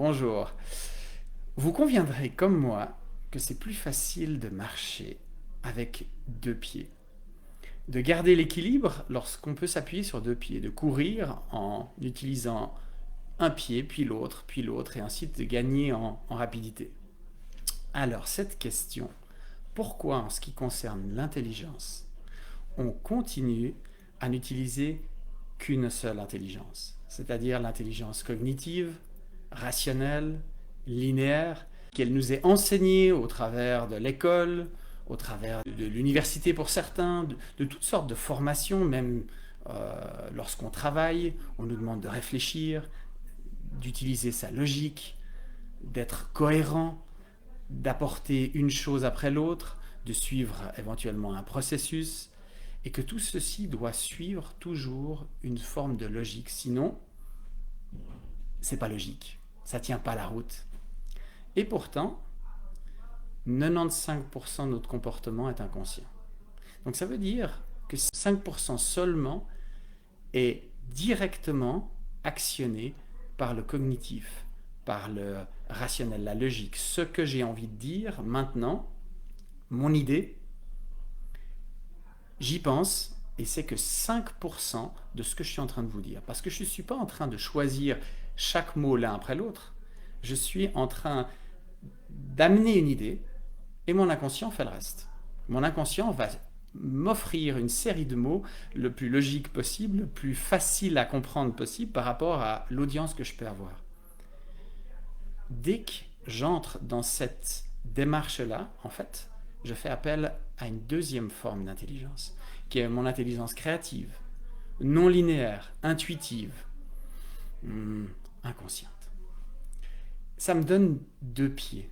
bonjour. Vous conviendrez comme moi que c'est plus facile de marcher avec deux pieds, de garder l'équilibre lorsqu'on peut s'appuyer sur deux pieds, de courir en utilisant un pied, puis l'autre, et ainsi de gagner en rapidité. Alors, cette question, pourquoi en ce qui concerne l'intelligence, on continue à n'utiliser qu'une seule intelligence, c'est-à-dire l'intelligence cognitive, rationnelle, linéaire, qu'elle nous est enseignée au travers de l'école, au travers de l'université pour certains, de toutes sortes de formations, même lorsqu'on travaille, on nous demande de réfléchir, d'utiliser sa logique, d'être cohérent, d'apporter une chose après l'autre, de suivre éventuellement un processus, et que tout ceci doit suivre toujours une forme de logique, sinon c'est pas logique, ça tient pas la route. Et pourtant, 95% de notre comportement est inconscient. Donc ça veut dire que 5% seulement est directement actionné par le cognitif, par le rationnel, la logique. Ce que j'ai envie de dire maintenant, mon idée, j'y pense et c'est que 5% de ce que je suis en train de vous dire. Parce que je ne suis pas en train de choisir chaque mot l'un après l'autre. Je suis en train d'amener une idée et mon inconscient fait le reste. Mon inconscient va m'offrir une série de mots le plus logique possible, le plus facile à comprendre possible par rapport à l'audience que je peux avoir. Dès que j'entre dans cette démarche-là, en fait, je fais appel à une deuxième forme d'intelligence, qui est mon intelligence créative, non linéaire, intuitive, inconsciente. Ça me donne deux pieds.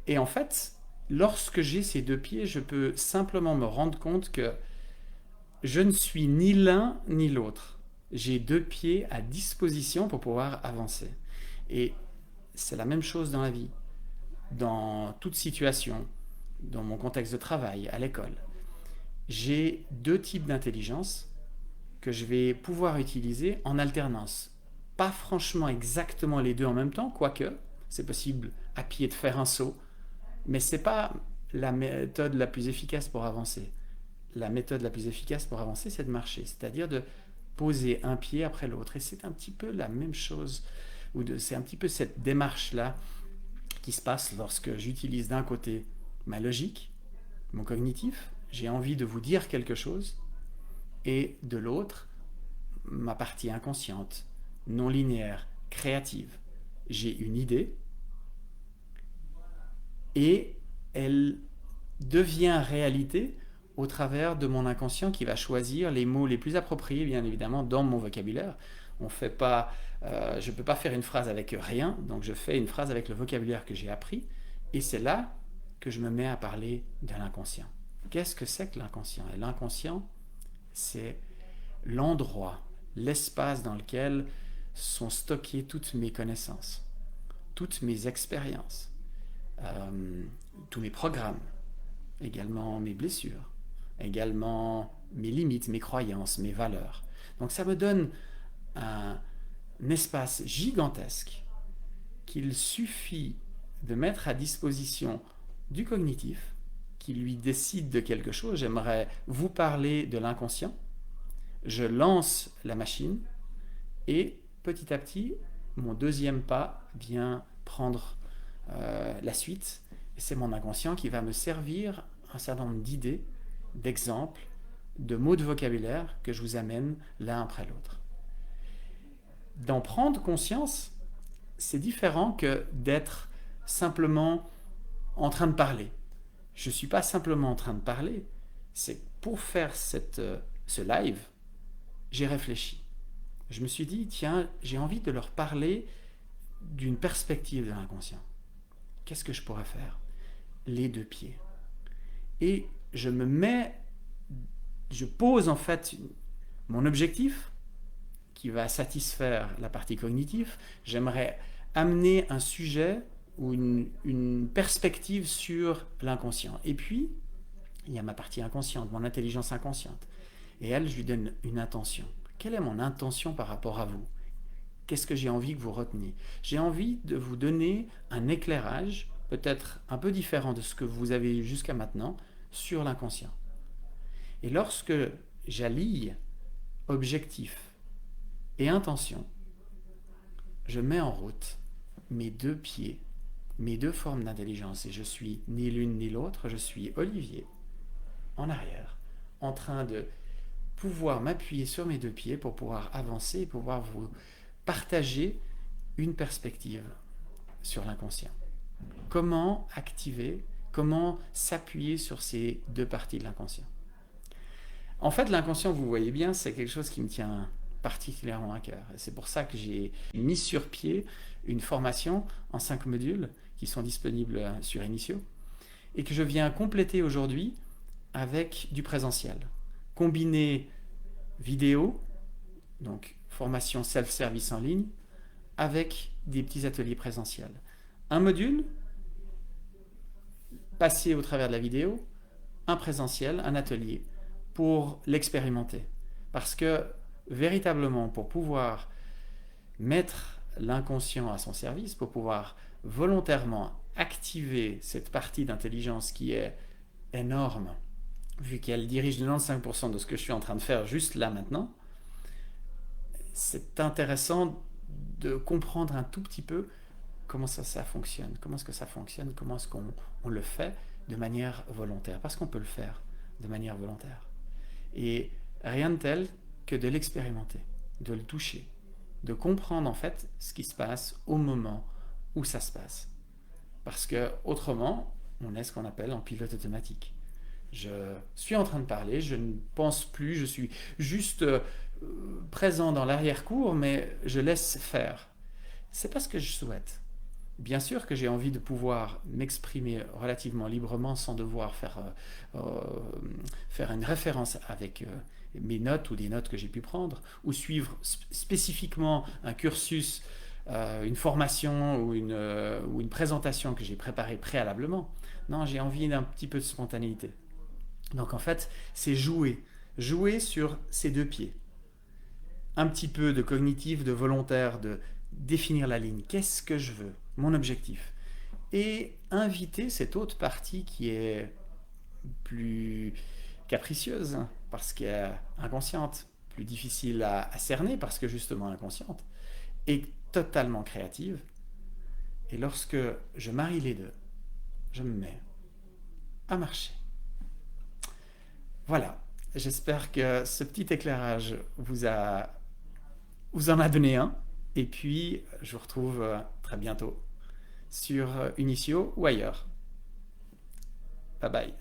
Et en fait, lorsque j'ai ces deux pieds, je peux simplement me rendre compte que je ne suis ni l'un ni l'autre. J'ai deux pieds à disposition pour pouvoir avancer. Et c'est la même chose dans la vie, dans toute situation, dans mon contexte de travail, à l'école. J'ai deux types d'intelligence que je vais pouvoir utiliser en alternance. Pas franchement exactement les deux en même temps, quoique c'est possible à pied de faire un saut, mais ce n'est pas la méthode la plus efficace pour avancer. La méthode la plus efficace pour avancer, c'est de marcher, c'est-à-dire de poser un pied après l'autre. Et c'est un petit peu la même chose, c'est un petit peu cette démarche-là qui se passe lorsque j'utilise d'un côté ma logique, mon cognitif, j'ai envie de vous dire quelque chose, et de l'autre, ma partie inconsciente, non linéaire, créative. J'ai une idée, et elle devient réalité au travers de mon inconscient qui va choisir les mots les plus appropriés, bien évidemment, dans mon vocabulaire. Je ne peux pas faire une phrase avec rien, donc je fais une phrase avec le vocabulaire que j'ai appris, et c'est là que je me mets à parler de l'inconscient. Qu'est-ce que c'est que l'inconscient? Et l'inconscient, c'est l'endroit, l'espace dans lequel sont stockées toutes mes connaissances, toutes mes expériences, tous mes programmes, également mes blessures, également mes limites, mes croyances, mes valeurs. Donc ça me donne un espace gigantesque qu'il suffit de mettre à disposition du cognitif qui lui décide de quelque chose. J'aimerais vous parler de l'inconscient. Je lance la machine et petit à petit, mon deuxième pas vient prendre la suite. Et c'est mon inconscient qui va me servir un certain nombre d'idées, d'exemples, de mots de vocabulaire que je vous amène l'un après l'autre. D'en prendre conscience, c'est différent que d'être simplement en train de parler. Je ne suis pas simplement en train de parler, c'est pour faire ce live, j'ai réfléchi. Je me suis dit, tiens, j'ai envie de leur parler d'une perspective de l'inconscient. Qu'est-ce que je pourrais faire? Les deux pieds. Et je pose en fait mon objectif qui va satisfaire la partie cognitive. J'aimerais amener un sujet ou une perspective sur l'inconscient. Et puis, il y a ma partie inconsciente, mon intelligence inconsciente. Et elle, je lui donne une intention. Quelle est mon intention par rapport à vous? qu'est-ce que j'ai envie que vous reteniez? J'ai envie de vous donner un éclairage, peut-être un peu différent de ce que vous avez eu jusqu'à maintenant, sur l'inconscient. Et lorsque j'allie objectif et intention, je mets en route mes deux pieds, mes deux formes d'intelligence, et je suis ni l'une ni l'autre, je suis Olivier, en arrière, en train de pouvoir m'appuyer sur mes deux pieds pour pouvoir avancer et pouvoir vous partager une perspective sur l'inconscient. Comment activer, comment s'appuyer sur ces deux parties de l'inconscient? En fait, l'inconscient, vous voyez bien, c'est quelque chose qui me tient particulièrement à cœur. C'est pour ça que j'ai mis sur pied une formation en 5 modules qui sont disponibles sur Initio et que je viens compléter aujourd'hui avec du présentiel. Combiner vidéo, donc formation self-service en ligne, avec des petits ateliers présentiels. Un module passé au travers de la vidéo, un présentiel, un atelier, pour l'expérimenter. Parce que véritablement, pour pouvoir mettre l'inconscient à son service, pour pouvoir volontairement activer cette partie d'intelligence qui est énorme, vu qu'elle dirige 95% de ce que je suis en train de faire juste là maintenant, c'est intéressant de comprendre un tout petit peu comment ça fonctionne, comment est-ce que ça fonctionne, comment est-ce qu'on le fait de manière volontaire, parce qu'on peut le faire de manière volontaire. Et rien de tel que de l'expérimenter, de le toucher, de comprendre en fait ce qui se passe au moment où ça se passe. Parce que autrement, on est ce qu'on appelle en pilote automatique. Je suis en train de parler, je ne pense plus, je suis juste présent dans l'arrière-cour, mais je laisse faire. C'est pas ce que je souhaite. Bien sûr que j'ai envie de pouvoir m'exprimer relativement librement sans devoir faire une référence avec mes notes ou des notes que j'ai pu prendre, ou suivre spécifiquement un cursus, une formation ou une présentation que j'ai préparée préalablement. Non, j'ai envie d'un petit peu de spontanéité. Donc en fait, c'est jouer sur ces deux pieds. Un petit peu de cognitif, de volontaire, de définir la ligne. Qu'est-ce que je veux? Mon objectif. Et inviter cette autre partie qui est plus capricieuse, parce qu'elle est inconsciente, plus difficile à cerner, parce que justement inconsciente, et totalement créative. Et lorsque je marie les deux, je me mets à marcher. Voilà, j'espère que ce petit éclairage vous en a donné un. Et puis, je vous retrouve très bientôt sur Initio ou ailleurs. Bye bye.